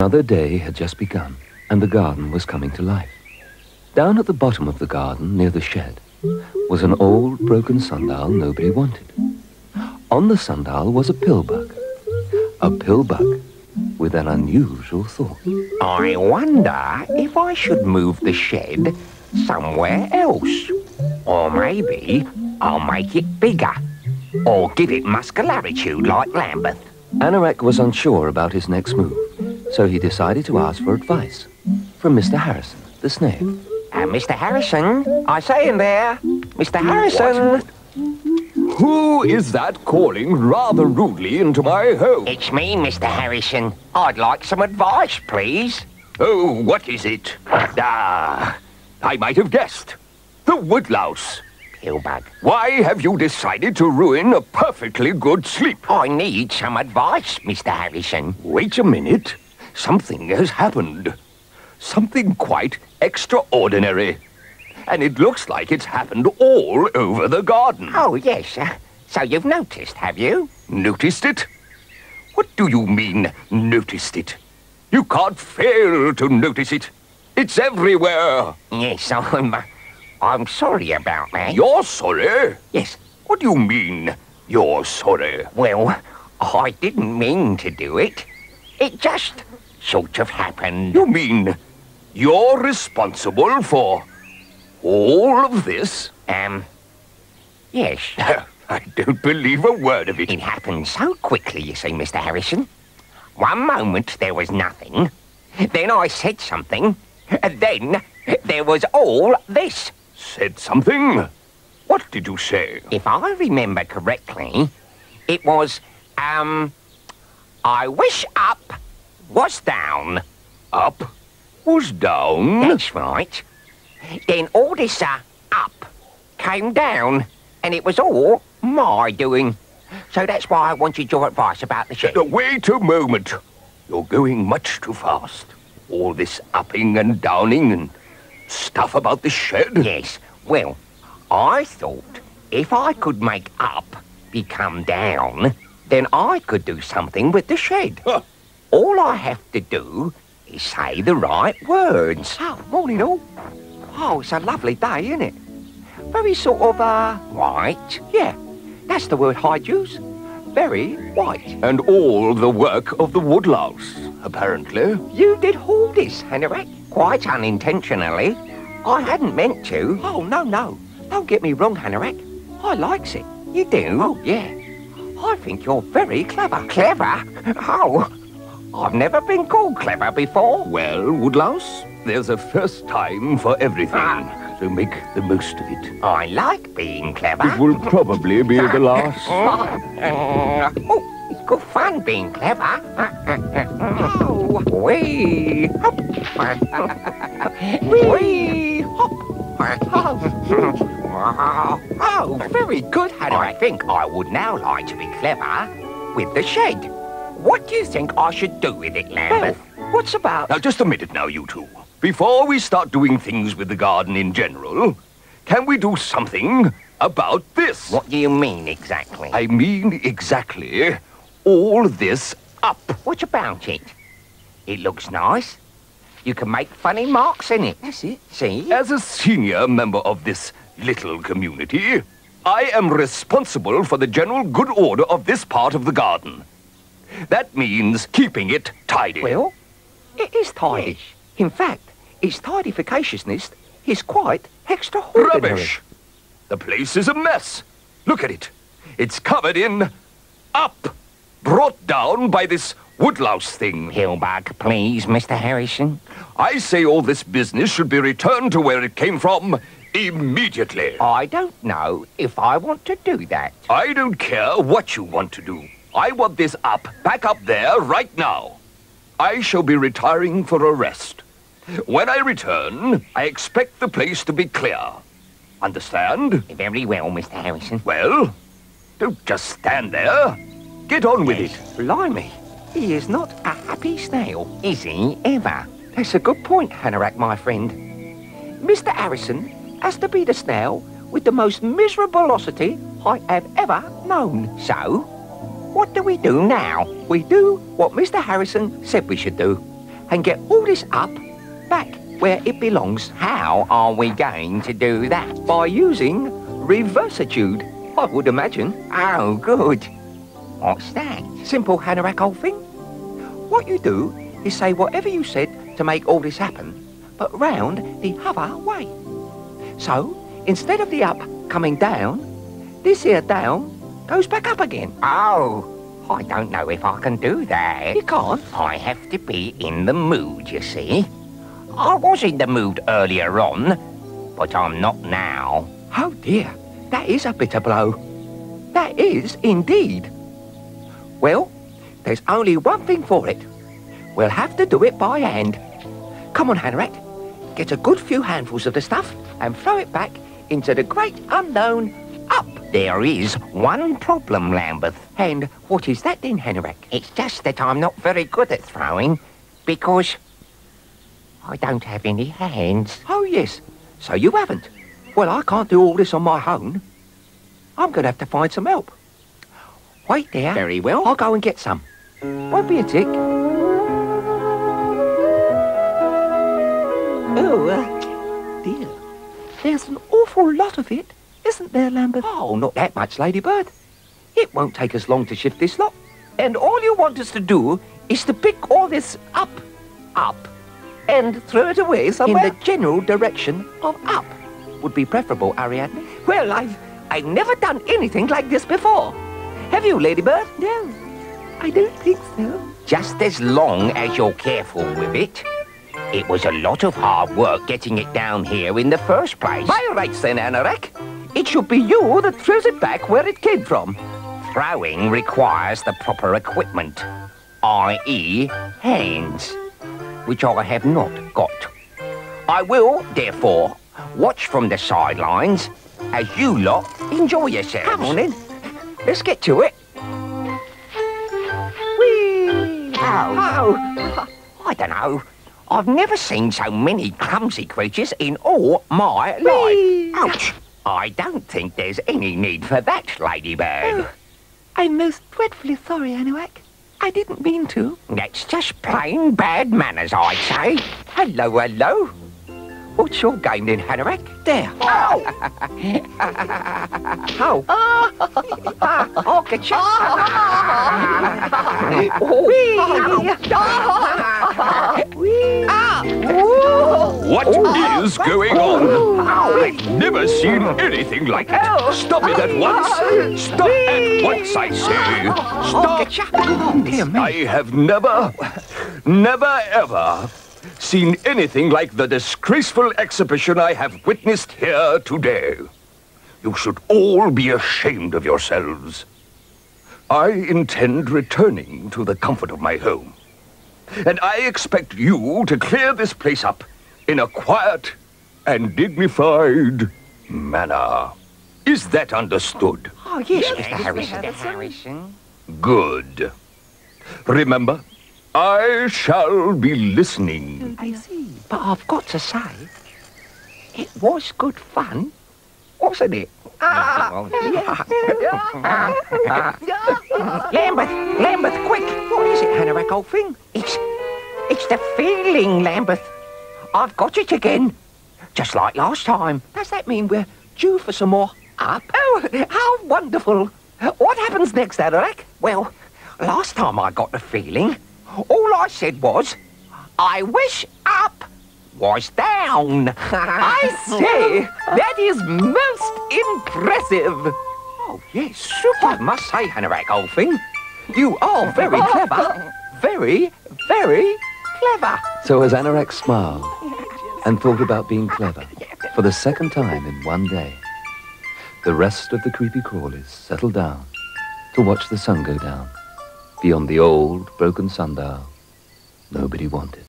Another day had just begun, and the garden was coming to life. Down at the bottom of the garden, near the shed, was an old, broken sundial nobody wanted. On the sundial was a pillbug. A pillbug with an unusual thought. I wonder if I should move the shed somewhere else. Or maybe I'll make it bigger. Or give it muscularity like Lambeth. Anorak was unsure about his next move, so he decided to ask for advice from Mr. Harrison, the snail. Mr. Harrison, I say in there. Mr. Harrison. Who is that calling rather rudely into my home? It's me, Mr. Harrison. I'd like some advice, please. Oh, what is it? Ah, I might have guessed. The woodlouse. Pillbug. Why have you decided to ruin a perfectly good sleep? I need some advice, Mr. Harrison. Wait a minute. Something has happened. Something quite extraordinary. And it looks like it's happened all over the garden. Oh, yes. So you've noticed, have you? Noticed it? What do you mean, noticed it? You can't fail to notice it. It's everywhere. Yes, I'm sorry about that. You're sorry? Yes. What do you mean, you're sorry? Well, I didn't mean to do it. It just sort of happened. You mean you're responsible for all of this? Yes. I don't believe a word of it. It happened so quickly, you see, Mr. Harrison. One moment there was nothing. Then I said something. And then there was all this. Said something? What did you say? If I remember correctly, it was, I wish up was down. Up was down? That's right. Then all this, up came down, and it was all my doing. So that's why I wanted your advice about the shed. Wait a moment. You're going much too fast. All this upping and downing and stuff about the shed? Yes. Well, I thought if I could make up become down, then I could do something with the shed. Huh. All I have to do is say the right words. Oh, morning all. Oh, it's a lovely day, isn't it? Very sort of, White? yeah, that's the word I'd use. Very white. And all the work of the woodlouse, apparently. You did all this, Anorak, quite unintentionally. I hadn't meant to. Oh, no. Don't get me wrong, Anorak. I likes it. You do? Oh, yeah. I think you're very clever. Clever? Oh, I've never been called clever before. Well, Woodlouse, there's a first time for everything, so make the most of it. I like being clever. It will probably be the last. Oh, it's good fun being clever. Oh, wee, hop. Wee, hop. Oh, very good, I Anorak. think I would now like to be clever with the shed. What do you think I should do with it, Lambeth? Well, what's about... Now, just a minute now, you two. Before we start doing things with the garden in general, can we do something about this? What do you mean exactly? I mean exactly all this up. What about it? It looks nice. You can make funny marks in it. That's it. See? As a senior member of this little community, I am responsible for the general good order of this part of the garden. That means keeping it tidy. Well, it is tidy. Yes. In fact, its tidificatiousness is quite extraordinary. Rubbish! The place is a mess. Look at it. It's covered in up, brought down by this woodlouse thing. Pillbug, please, Mr. Harrison. I say all this business should be returned to where it came from immediately. I don't know if I want to do that. I don't care what you want to do. I want this up, back up there, right now. I shall be retiring for a rest. When I return, I expect the place to be clear. Understand? Very well, Mr. Harrison. Well, don't just stand there. Get on with it. Blimey, he is not a happy snail. Is he ever? That's a good point, Anorak, my friend. Mr. Harrison has to be the snail with the most miserable velocity I have ever known. So, what do we do now? We do what Mr. Harrison said we should do. and get all this up back where it belongs. How are we going to do that? By using reversitude, I would imagine. Oh, good. What's that? Simple, Hanorach, old thing. What you do is say whatever you said to make all this happen, but round the other way. So, instead of the up coming down, this here down goes back up again. Oh, I don't know if I can do that. You can't. I have to be in the mood, you see. I was in the mood earlier on, but I'm not now. Oh dear, that is a bitter blow. That is indeed. Well, there's only one thing for it. We'll have to do it by hand. Come on, Hanorach. Get a good few handfuls of the stuff and throw it back into the great unknown up. There is one problem, Lambeth. And what is that then, Hanorach? It's just that I'm not very good at throwing because I don't have any hands. Oh, yes. So you haven't. Well, I can't do all this on my own. I'm going to have to find some help. Wait there. Very well. I'll go and get some. Won't be a tick. Oh, dear. There's an awful lot of it, isn't there, Lambeth? Oh, not that much, Ladybird. It won't take us long to shift this lot. And all you want us to do is to pick all this up, and throw it away somewhere. In the general direction of up would be preferable, Ariadne. Well, I've never done anything like this before. Have you, Ladybird? No, I don't think so. Just as long as you're careful with it. It was a lot of hard work getting it down here in the first place. By rights then, Hanorach, it should be you that throws it back where it came from. Throwing requires the proper equipment, i.e. hands, which I have not got. I will, therefore, watch from the sidelines as you lot enjoy yourselves. Come on in. Let's get to it. Whee! Oh. I don't know. I've never seen so many clumsy creatures in all my life. Ouch! I don't think there's any need for that, Ladybird. Oh, I'm most dreadfully sorry, Hanorach. I didn't mean to. That's just plain bad manners, I'd say. Hello, hello. What's your game then, Hanorach? There. Oh! How? I'll get you. What is going on? I've never seen anything like it. Stop it at once. Stop at once, I say. Stop. Dear me. I have never ever seen anything like the disgraceful exhibition I have witnessed here today. You should all be ashamed of yourselves. I intend returning to the comfort of my home. And I expect you to clear this place up in a quiet and dignified manner. Is that understood? Oh, yes, Mr. Harrison. Good. Remember, I shall be listening. I see. But I've got to say, it was good fun, wasn't it? Lambeth, quick! What is it, Hanorach, old thing? It's the feeling, Lambeth. I've got it again. Just like last time. Does that mean we're due for some more up? Oh, how wonderful! What happens next, Hanorach? Well, last time I got the feeling, all I said was, I wish up was down. I say, that is most impressive. Oh, yes, super. I must say, Hanorach, old thing, you are very clever. Very, very clever. So as Hanorach smiled and thought about being clever for the second time in one day, the rest of the creepy crawlies settled down to watch the sun go down beyond the old broken sundial nobody wanted.